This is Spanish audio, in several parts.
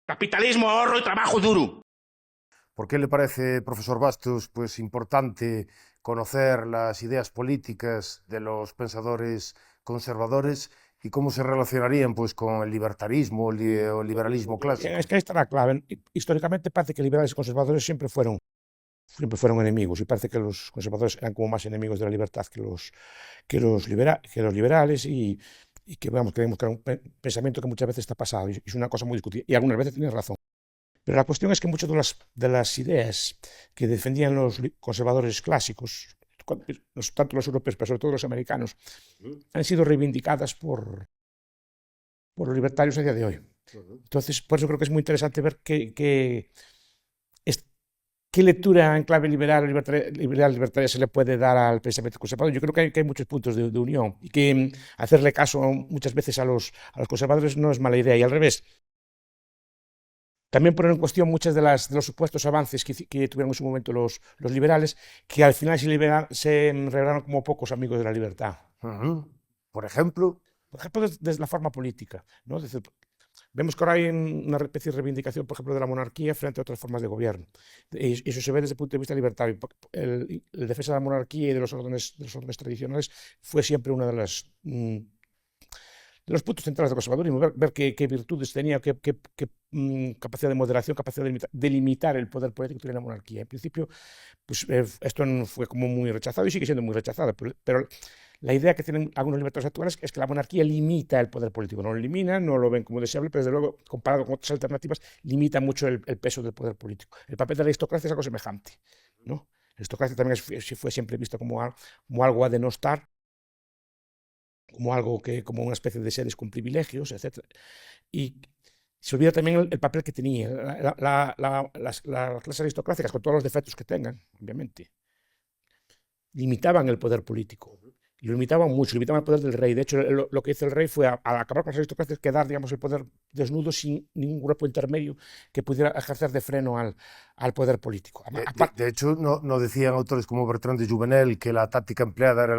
Capitalismo, ahorro y trabajo duro. ¿Por qué le parece, profesor Bastos, pues importante conocer las ideas políticas de los pensadores conservadores y cómo se relacionarían pues con el libertarismo o el liberalismo Es clásico? que ahí está la clave. Históricamente parece que liberales y conservadores siempre fueron enemigos y parece que los conservadores eran como más enemigos de la libertad que los liberales y que, vamos, creemos que era un pensamiento que muchas veces está pasado y es una cosa muy discutida y algunas veces tienes razón. Pero la cuestión es que muchas de las ideas que defendían los conservadores clásicos, tanto los europeos, pero sobre todo los americanos, han sido reivindicadas por los libertarios a día de hoy. Entonces, por eso creo que es muy interesante ver qué lectura en clave liberal libertaria se le puede dar al pensamiento conservador. Yo creo que hay muchos puntos de unión y que hacerle caso muchas veces a los conservadores no es mala idea. Y al revés, también poner en cuestión muchos de los supuestos avances que tuvieron en su momento los liberales, que al final se revelaron como pocos amigos de la libertad. Ujú. Por ejemplo, Por ejemplo, desde la forma política, ¿no? Vemos que ahora hay una especie de reivindicación, por ejemplo, de la monarquía frente a otras formas de gobierno. Y eso se ve desde el punto de vista libertario. El defensa de la monarquía y de los órdenes tradicionales fue siempre una de los puntos centrales del conservadurismo, ver qué virtudes tenía, qué capacidad de moderación, capacidad de limitar el poder político que tenía la monarquía. En principio, pues esto fue como muy rechazado y sigue siendo muy rechazado, pero la idea que tienen algunos libertarios actuales es que la monarquía limita el poder político, no lo elimina, no lo ven como deseable, pero desde luego, comparado con otras alternativas, limita mucho el peso del poder político. El papel de la aristocracia es algo semejante, ¿no? La aristocracia también fue siempre vista como algo a denostar, como una especie de seres con privilegios, etcétera. Y se olvida también el papel que tenía las clases aristocráticas, con todos los defectos que tengan, obviamente, limitaban el poder político. Y lo limitaban mucho, limitaban el poder del rey. De hecho, lo que hizo el rey fue, al acabar con las aristocracias, quedar, digamos, el poder desnudo sin ningún grupo intermedio que pudiera ejercer de freno al poder político. de hecho, no decían autores como Bertrand de Juvenel que la táctica empleada era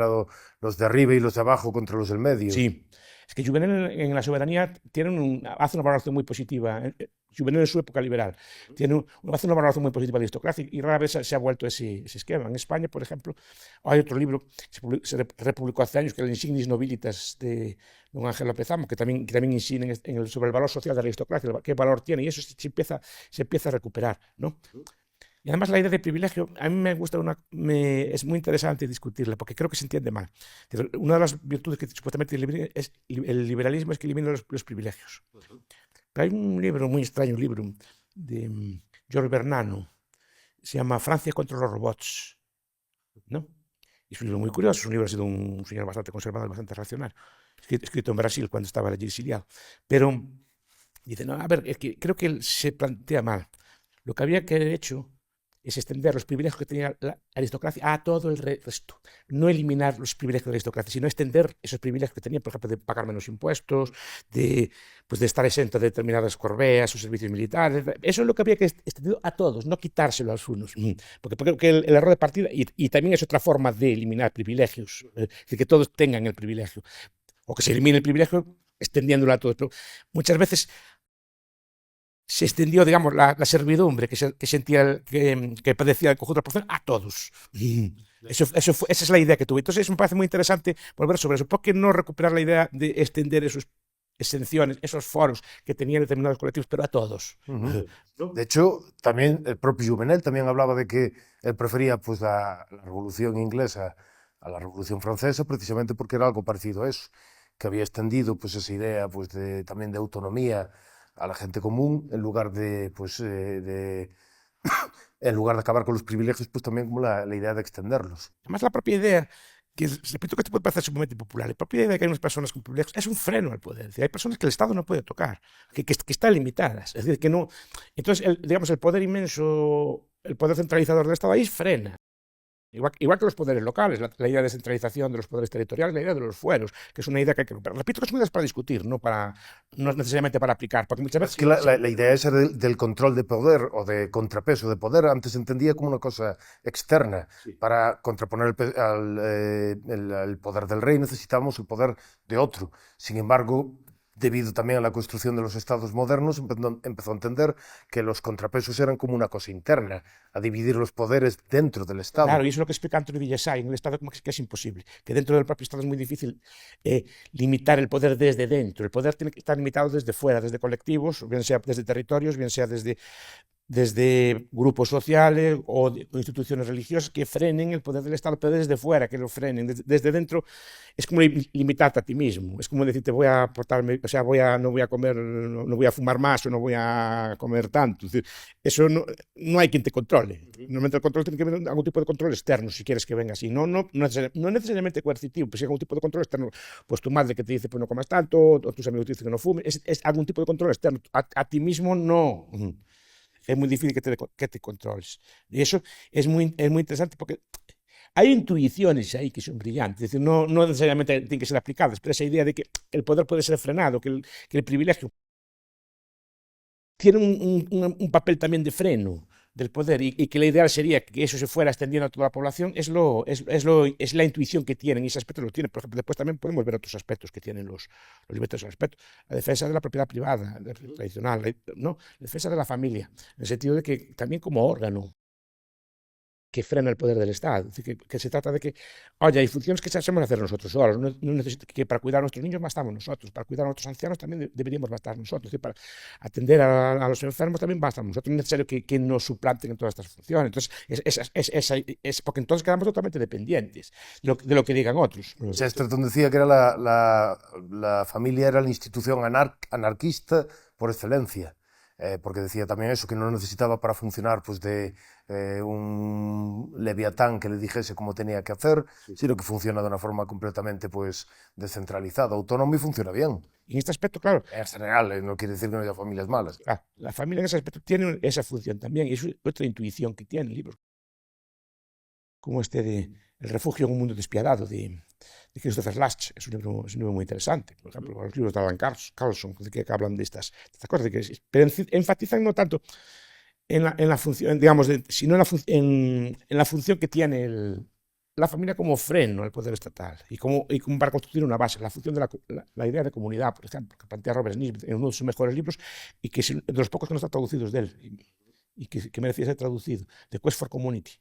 los de arriba y los de abajo contra los del medio. Sí, es que Juvenal en la soberanía hace una valoración muy positiva. Juvenal en su época liberal hace una valoración muy positiva de la aristocracia y rara vez se ha vuelto ese esquema. En España, por ejemplo, hay otro libro que se republicó hace años, que es el Insignis Nobilitas de don Ángel López Amo, que también incide sobre el valor social de la aristocracia, qué valor tiene, y eso se empieza a recuperar, ¿no? Y además la idea de privilegio, a mí me gusta es muy interesante discutirla, porque creo que se entiende mal. Una de las virtudes que supuestamente es el liberalismo es que elimina los privilegios. Pero hay un libro muy extraño, un libro de George Bernano, se llama Francia contra los robots, ¿no? Y es un libro muy curioso, es un libro, ha sido un señor bastante conservador, bastante racional, escrito en Brasil cuando estaba allí exiliado. Pero dice, no, a ver, es que creo que él se plantea mal. Lo que había que haber hecho es extender los privilegios que tenía la aristocracia a todo el resto. No eliminar los privilegios de la aristocracia, sino extender esos privilegios que tenía, por ejemplo, de pagar menos impuestos, de estar exento de determinadas corveas o servicios militares. Eso es lo que había que extender a todos, no quitárselo a algunos. Porque el error de partida, y también es otra forma de eliminar privilegios, de que todos tengan el privilegio, o que se elimine el privilegio extendiéndolo a todos. Pero muchas veces se extendió, digamos, la servidumbre que padecía el conjunto de la población a todos. Esa es la idea que tuve. Entonces, eso me parece muy interesante volver sobre eso. ¿Por qué no recuperar la idea de extender esas exenciones, esos foros que tenían determinados colectivos, pero a todos? Uh-huh. De hecho, también el propio Juvenel también hablaba de que él prefería pues, la Revolución Inglesa a la Revolución Francesa, precisamente porque era algo parecido a eso, que había extendido pues, esa idea pues, también de autonomía a la gente común, en lugar en lugar de acabar con los privilegios, pues también como la idea de extenderlos. Además, la propia idea, que repito que esto puede parecer sumamente impopular, la propia idea de que hay unas personas con privilegios es un freno al poder. Es decir, hay personas que el Estado no puede tocar, que están limitadas. Es decir, que no. Entonces, digamos, el poder inmenso, el poder centralizador del Estado ahí frena. Igual que los poderes locales, la idea de descentralización de los poderes territoriales, la idea de los fueros, que es una idea que hay que recuperar. Repito que es una idea para discutir, no es necesariamente para aplicar, porque muchas veces... Es que la idea esa del control de poder o de contrapeso de poder antes se entendía como una cosa externa. Sí. Para contraponer el poder del rey necesitábamos el poder de otro. Sin embargo, debido también a la construcción de los estados modernos, empezó a entender que los contrapesos eran como una cosa interna, a dividir los poderes dentro del Estado. Claro, y eso es lo que explica Antonio Villasay en el Estado, como que es imposible, que dentro del propio Estado es muy difícil limitar el poder desde dentro. El poder tiene que estar limitado desde fuera, desde colectivos, bien sea desde territorios, bien sea desde grupos sociales o instituciones religiosas que frenen el poder del Estado, pero desde fuera, que lo frenen. Desde dentro es como limitarte a ti mismo, es como decirte voy a portarme, o sea, no voy a comer, no voy a fumar más o no voy a comer tanto. Es decir, eso no hay quien te controle. Normalmente el control tiene que haber algún tipo de control externo si quieres que venga así. No necesariamente coercitivo, pero sí algún tipo de control externo. Pues tu madre que te dice pues no comas tanto, o tus amigos te dicen que no fumes, es algún tipo de control externo. A ti mismo no. Es muy difícil que te controles. Y eso es muy interesante porque hay intuiciones ahí que son brillantes. Es decir, no necesariamente tienen que ser aplicadas, pero esa idea de que el poder puede ser frenado, que el privilegio tiene un papel también de freno del poder y que la ideal sería que eso se fuera extendiendo a toda la población, es la intuición que tienen, y ese aspecto lo tienen. Por ejemplo, después también podemos ver otros aspectos que tienen los libertarios al respecto. La defensa de la propiedad privada, tradicional, ¿no? La defensa de la familia, en el sentido de que también como órgano que frena el poder del Estado. Es decir, que se trata de que, oye, hay funciones que sabemos hacer nosotros solos, que para cuidar a nuestros niños bastamos nosotros, para cuidar a nuestros ancianos también deberíamos bastar nosotros, es decir, para atender a los enfermos también bastamos nosotros, no es necesario que nos suplanten en todas estas funciones. Entonces, porque entonces quedamos totalmente dependientes de lo que digan otros. Chesterton decía que era la familia era la institución anarquista por excelencia. Porque decía también eso, que no necesitaba para funcionar pues de un leviatán que le dijese cómo tenía que hacer, sino que funciona de una forma completamente pues descentralizada, autónoma y funciona bien. Y en este aspecto, claro, es real, no quiere decir que no haya familias malas. La familia en ese aspecto tiene esa función también, y es otra intuición que tiene el libro, como este de El refugio en un mundo despiadado, de Christopher Lasch. Es un libro muy interesante. Por ejemplo, los libros de Alan Carlson, que hablan de estas cosas, pero enfatizan no tanto en la función, digamos, sino en la función que tiene la familia como freno al poder estatal y como para construir una base, la función de la idea de comunidad, por ejemplo, que plantea Robert Nisbet en uno de sus mejores libros y que es de los pocos que no están traducidos de él. Y que merecía ser traducido, The Quest for Community.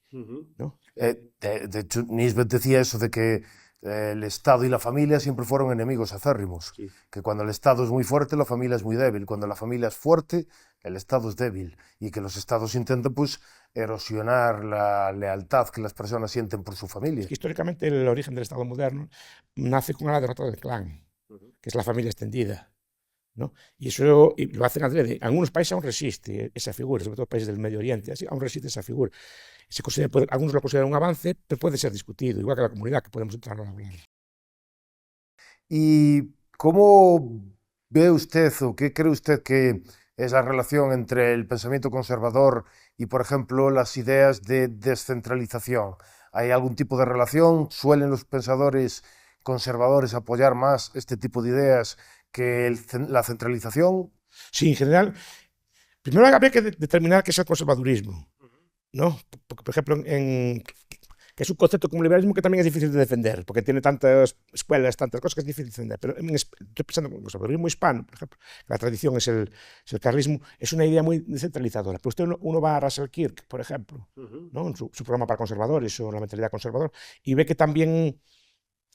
¿No? De hecho, Nisbet decía eso de que el Estado y la familia siempre fueron enemigos acérrimos, sí. Que cuando el Estado es muy fuerte, la familia es muy débil, cuando la familia es fuerte, el Estado es débil, y que los Estados intentan pues erosionar la lealtad que las personas sienten por su familia. Es que históricamente el origen del Estado moderno nace con la derrota del clan, que es la familia extendida. ¿No? Y eso lo hacen adrede. En algunos países aún resiste esa figura, sobre todo países del Medio Oriente, así, aún resiste esa figura. Algunos lo consideran un avance, pero puede ser discutido, igual que la comunidad, que podemos entrar a hablar. ¿Y cómo ve usted o qué cree usted que es la relación entre el pensamiento conservador y, por ejemplo, las ideas de descentralización? ¿Hay algún tipo de relación? ¿Suelen los pensadores conservadores apoyar más este tipo de ideas que la centralización? Sí, en general, primero habría que determinar qué es el conservadurismo, ¿no? Porque, por ejemplo, que es un concepto como liberalismo que también es difícil de defender, porque tiene tantas escuelas, tantas cosas que es difícil de defender. Pero estoy pensando en el conservadurismo hispano, por ejemplo, la tradición es el carlismo, es una idea muy descentralizadora. Pero usted uno va a Russell Kirk, por ejemplo, ¿no? En su programa para conservadores o la mentalidad conservadora, y ve que también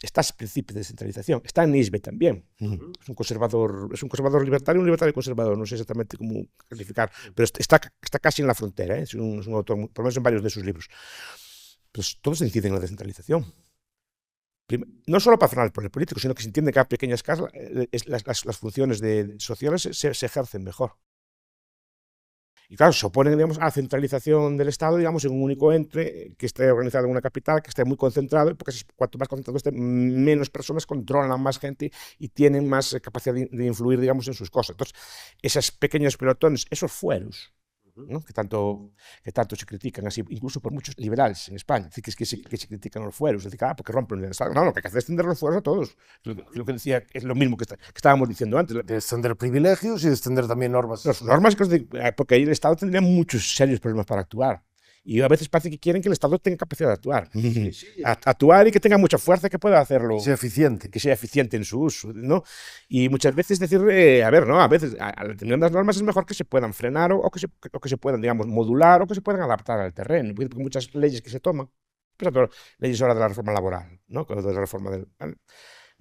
está ese principio de descentralización. Está en Nisbet también. Es un conservador libertario, un libertario conservador, no sé exactamente cómo calificar, pero está casi en la frontera, ¿eh? Es un autor, por lo menos en varios de sus libros. Pues todos inciden en la descentralización. No solo para frenar el poder político, sino que se entiende que a pequeña escala las funciones sociales se ejercen mejor. Y claro, se oponen, digamos, a la centralización del Estado, digamos, en un único ente que esté organizado en una capital, que esté muy concentrado, porque cuanto más concentrado esté, menos personas controlan a más gente y tienen más capacidad de influir, digamos, en sus cosas. Entonces, esos pequeños pelotones, esos fueros, ¿no? que tanto se critican, así, incluso por muchos liberales en España, es decir, que se critican los fueros, es decir, porque rompen el Estado. No, lo que hay que hacer es extender los fueros a todos. Lo que decía es lo mismo que estábamos diciendo antes. De extender privilegios y de extender también normas. Normas, porque ahí el Estado tendría muchos serios problemas para actuar. Y a veces parece que quieren que el Estado tenga capacidad de actuar. Actuar y que tenga mucha fuerza, que pueda hacerlo. Que sea eficiente. Que sea eficiente en su uso, ¿no? Y muchas veces decir, a ver, ¿no? A veces, a determinadas normas es mejor que se puedan frenar o que se puedan, digamos, modular o que se puedan adaptar al terreno. Porque muchas leyes que se toman, por ejemplo, leyes ahora de la reforma laboral, ¿no? De la reforma del...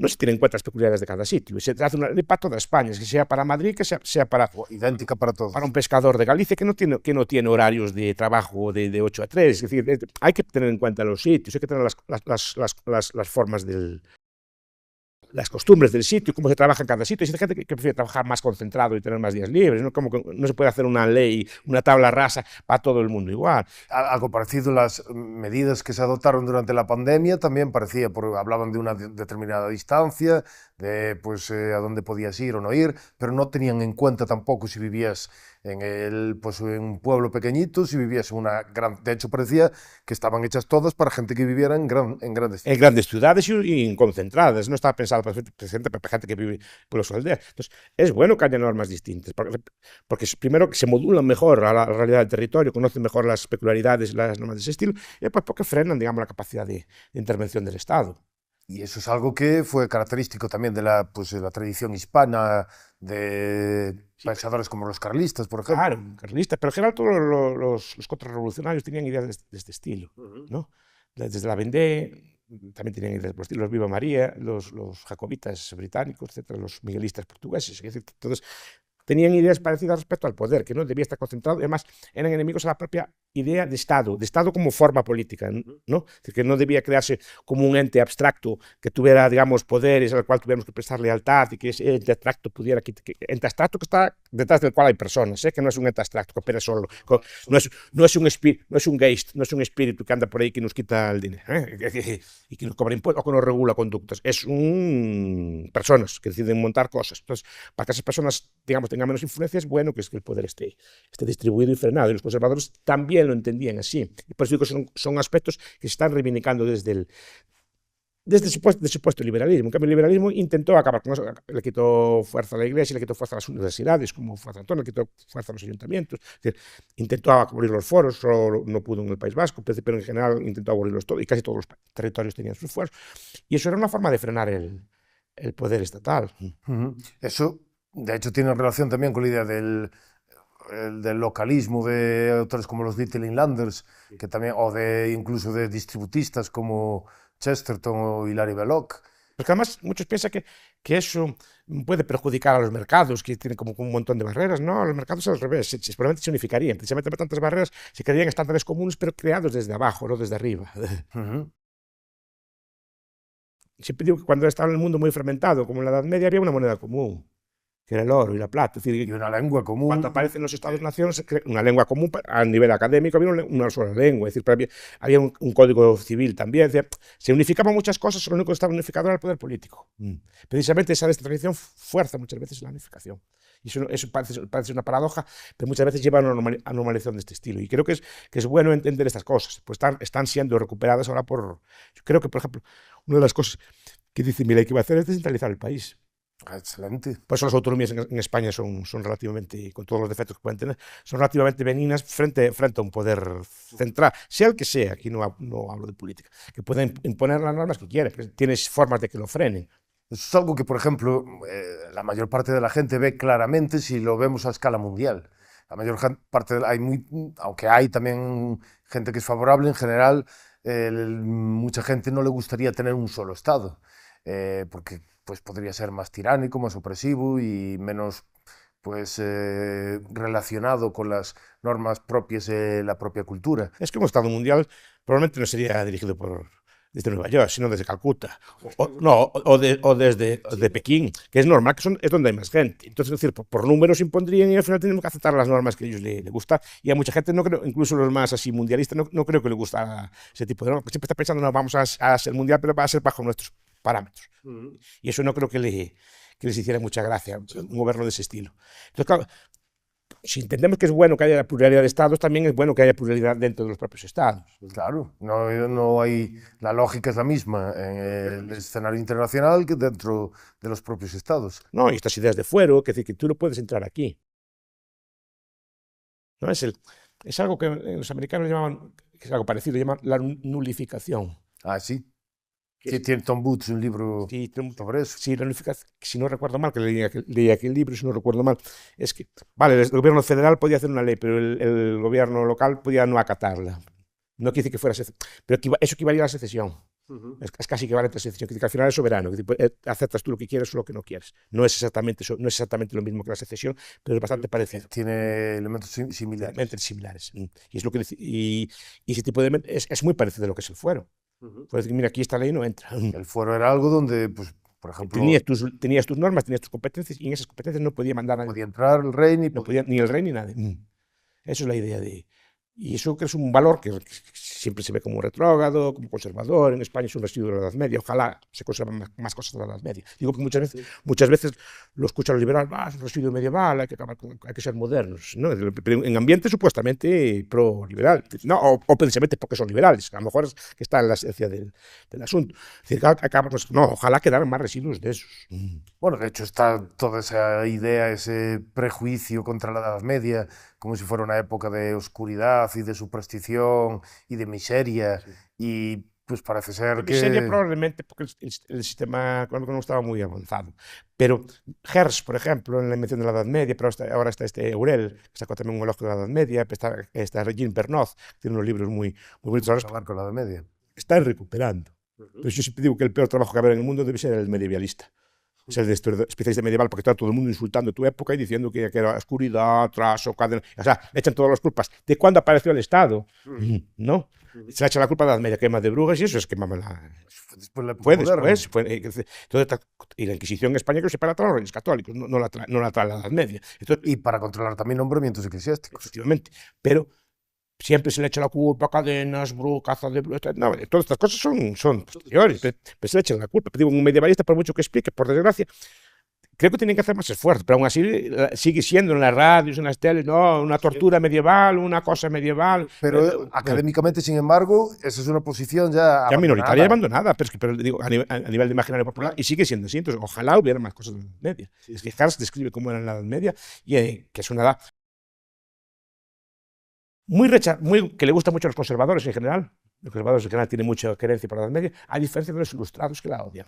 No se tienen en cuenta las peculiaridades de cada sitio. Se hace una ley para toda España, que sea para Madrid, que sea para... Idéntica para todos. Para un pescador de Galicia que no tiene horarios de trabajo de 8 a 3. Es decir, hay que tener en cuenta los sitios, hay que tener las formas las costumbres del sitio, cómo se trabaja en cada sitio. Hay gente que prefiere trabajar más concentrado y tener más días libres, ¿no? Como que no se puede hacer una ley, una tabla rasa para todo el mundo igual. Algo parecido, las medidas que se adoptaron durante la pandemia también parecía, porque hablaban de una determinada distancia, de pues a dónde podías ir o no ir, pero no tenían en cuenta tampoco si vivías en un pueblo pequeñito, si vivías en una gran... De hecho, parecía que estaban hechas todas para gente que viviera en grandes ciudades. En grandes ciudades y concentradas. No estaba pensado para gente que vive por las aldeas. Entonces, es bueno que haya normas distintas, porque primero que se modulan mejor a la realidad del territorio, conocen mejor las peculiaridades, las normas de ese estilo, y después porque frenan, digamos, la capacidad de intervención del Estado. Y eso es algo que fue característico también de la tradición hispana, de pensadores como los carlistas, por ejemplo. Claro, carlistas, pero en general todos los contrarrevolucionarios tenían ideas de este estilo, ¿no? Desde la Vendée también tenían ideas por estilo, los Viva María, los jacobitas británicos, etcétera, los miguelistas portugueses, es decir, todos tenían ideas parecidas respecto al poder, que no debía estar concentrado, además eran enemigos a la propia idea de Estado como forma política, ¿no? Es decir, que no debía crearse como un ente abstracto que tuviera, digamos, poderes al cual tuviéramos que prestar lealtad y que ese ente abstracto pudiera... ente abstracto que está detrás del cual hay personas, que no es un ente abstracto que opera solo, no es un geist, no es un espíritu que anda por ahí que nos quita el dinero y que nos cobra impuestos o que nos regula conductas, es personas que deciden montar cosas. Entonces, para que esas personas, digamos, tengan menos influencia, es bueno que el poder esté distribuido y frenado, y los conservadores también lo entendían así. Y por eso digo que son aspectos que se están reivindicando desde el supuesto liberalismo. En cambio, el liberalismo intentó acabar con eso, le quitó fuerza a la Iglesia, le quitó fuerza a las universidades, como fue a Antonio, le quitó fuerza a los ayuntamientos. Es decir, intentó abolir los foros, solo no pudo en el País Vasco, pero en general intentó abolirlos todos, y casi todos los territorios tenían sus fueros. Y eso era una forma de frenar el poder estatal. Eso, de hecho, tiene relación también con la idea del localismo de autores como los Little Inlanders, que también, incluso de distributistas como Chesterton o Hilaire Belloc. Porque además muchos piensan que eso puede perjudicar a los mercados, que tienen como un montón de barreras. No, los mercados al revés, seguramente se unificarían. Precisamente por tantas barreras se crearían estándares comunes, pero creados desde abajo, no desde arriba. Siempre digo que cuando estaba el mundo muy fragmentado, como en la Edad Media, había una moneda común, que era el oro y la plata. Es decir, y una lengua común. Cuando aparecen los Estados-naciones, una lengua común a nivel académico, había una sola lengua. Es decir, había un código civil también. Es decir, se unificaban muchas cosas, lo único que estaba unificado era el poder político. Precisamente esa descentralización fuerza muchas veces la unificación. Y eso parece una paradoja, pero muchas veces lleva a una normalización de este estilo. Y creo que es bueno entender estas cosas, pues están siendo recuperadas ahora Yo creo que, por ejemplo, una de las cosas que dice Milei que va a hacer es descentralizar el país. Excelente. Por eso las autonomías en España son relativamente, con todos los defectos que pueden tener, son relativamente benignas frente a un poder central, sea el que sea, aquí no hablo de política, que pueden imponer las normas que quieren, pero tienes formas de que lo frenen. Eso es algo que, por ejemplo, la mayor parte de la gente ve claramente si lo vemos a escala mundial. La mayor parte, aunque hay también gente que es favorable, en general, mucha gente no le gustaría tener un solo Estado, porque pues podría ser más tiránico, más opresivo y menos relacionado con las normas propias de la propia cultura. Es que un Estado mundial probablemente no sería dirigido desde Nueva York, sino desde Calcuta, o desde Pekín, que es normal, es donde hay más gente. Entonces, es decir, por números impondrían y al final tenemos que aceptar las normas que a ellos les gustan. Y a mucha gente, no creo, incluso los más así mundialistas, no creo que le gusta ese tipo de normas. Siempre está pensando, no, vamos a ser mundial, pero va a ser bajo nuestros parámetros. Y eso no creo que les hiciera mucha gracia, un gobierno de ese estilo. Entonces, claro, si entendemos que es bueno que haya pluralidad de estados, también es bueno que haya pluralidad dentro de los propios estados. Claro, no hay... La lógica es la misma en el escenario internacional que dentro de los propios estados. No, y estas ideas de fuero, que decir que tú no puedes entrar aquí. ¿No? Es algo que los americanos llamaban, que es algo parecido, llaman la nulificación. Ah, sí. Que Sí, tiene Tom Boots un libro sí, sobre eso. sí, la nulificación, si no recuerdo mal, que leí aquel libro, si no recuerdo mal, es que, vale, el gobierno federal podía hacer una ley, pero el gobierno local podía no acatarla. No quiere decir que fuera pero eso equivalía a la secesión. Es casi equivalente a la secesión, que al final es soberano, que aceptas tú lo que quieres o lo que no quieres. No es exactamente lo mismo que la secesión, pero es bastante parecido. Tiene elementos similares. Elementos similares. Y es lo que y ese tipo de es muy parecido a lo que es el fuero. Puedes decir, mira, aquí esta ley no entra. El fuero era algo donde, pues, por ejemplo, Tenías tus normas, tenías tus competencias, y en esas competencias no podía mandar a nadie. podía entrar el rey ni No podía ni el rey ni nadie. Eso es la idea de... Y eso que es un valor que siempre se ve como retrógrado, como conservador. En España es un residuo de la Edad Media. Ojalá se conserven más cosas de la Edad Media. Digo que muchas veces lo escuchan los liberales, es un residuo medieval, hay que ser modernos, ¿no? Pero en ambiente supuestamente pro-liberal, ¿no? O precisamente porque son liberales. A lo mejor es que está en la esencia del asunto. Es decir, no, ojalá quedaran más residuos de esos. Bueno, de hecho está toda esa idea, ese prejuicio contra la Edad Media, como si fuera una época de oscuridad y de superstición y de miseria, y pues parece ser que... Miseria probablemente porque el sistema económico no estaba muy avanzado. Pero Hertz, por ejemplo, en la invención de la Edad Media, pero ahora está este Eurel, que sacó también un elogio de la Edad Media, está Regine Bernoth, que tiene unos libros muy bonitos. Acabar con la Edad Media. Están recuperando. Entonces yo siempre digo que el peor trabajo que haber en el mundo debe ser el medievalista. Ser de especialista medieval, porque está todo el mundo insultando tu época y diciendo que era oscuridad, atraso, cadena. O sea, le echan todas las culpas. ¿De cuándo apareció el Estado? ¿No? Se le echa la culpa a la Edad Media, quema de brujas, y eso es quemar la... Después la época Fue moderna. después. Y la Inquisición en España que se para atrás los reyes católicos, no la trae la Edad Media. Entonces, Y para controlar también nombramientos eclesiásticos. efectivamente. Pero siempre se le echa la culpa a cadenas, caza de brujas. No, todas estas cosas son posteriores, pero se le echa la culpa. Pero digo, un medievalista, por mucho que explique, por desgracia, creo que tienen que hacer más esfuerzo, pero aún así sigue siendo en las radios, en las teles, no, una tortura medieval, una cosa medieval. Pero académicamente, sin embargo, esa es una posición ya minoritaria y abandonada, pero digo, a nivel de imaginario popular, y sigue siendo así. Entonces, ojalá hubiera más cosas en la Edad Media. Es que Hertz describe cómo era en la Edad Media, y que es una edad que le gusta mucho a los conservadores en general. Los conservadores en general tienen mucha querencia por la Edad Media, a diferencia de los ilustrados que la odian.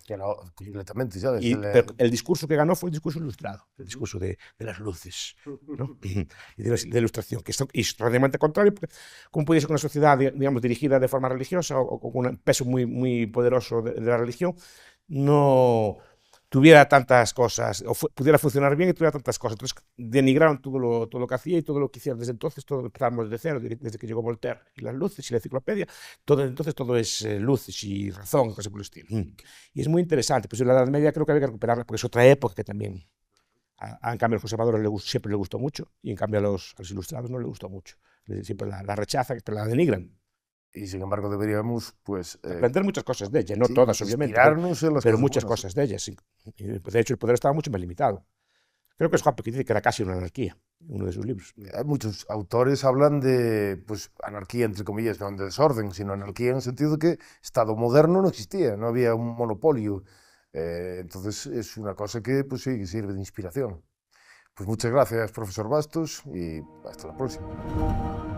Completamente, ¿sabes? Pero el discurso que ganó fue el discurso ilustrado, el discurso de las luces, ¿no? Y de la ilustración, que es extraordinariamente contrario, porque ¿cómo puede ser que una sociedad, digamos, dirigida de forma religiosa o con un peso muy poderoso de la religión no tuviera tantas cosas, o pudiera funcionar bien y tuviera tantas cosas? Entonces denigraron todo lo que hacía y todo lo que hicieron desde entonces. Todo empezamos de cero, desde que llegó Voltaire y las luces y la enciclopedia. Entonces todo es luces y razón, cosas por el estilo. Y es muy interesante. Pues la Edad Media creo que había que recuperarla, porque es otra época que también, en cambio, a los conservadores siempre le gustó mucho, y en cambio a los ilustrados no le gustó mucho. Siempre la rechazan, pero la denigran. Y sin embargo deberíamos, pues... aprender muchas cosas de ella, no sí, todas, obviamente, pero muchas cosas de ellas. De hecho, el poder estaba mucho más limitado. Creo que es Hoppe que dice que era casi una anarquía, uno de sus libros. Muchos autores hablan de, pues, anarquía, entre comillas, no de desorden, sino anarquía en el sentido de que Estado moderno no existía, no había un monopolio. Entonces es una cosa que, pues sí, que sirve de inspiración. Pues muchas gracias, profesor Bastos, y hasta la próxima.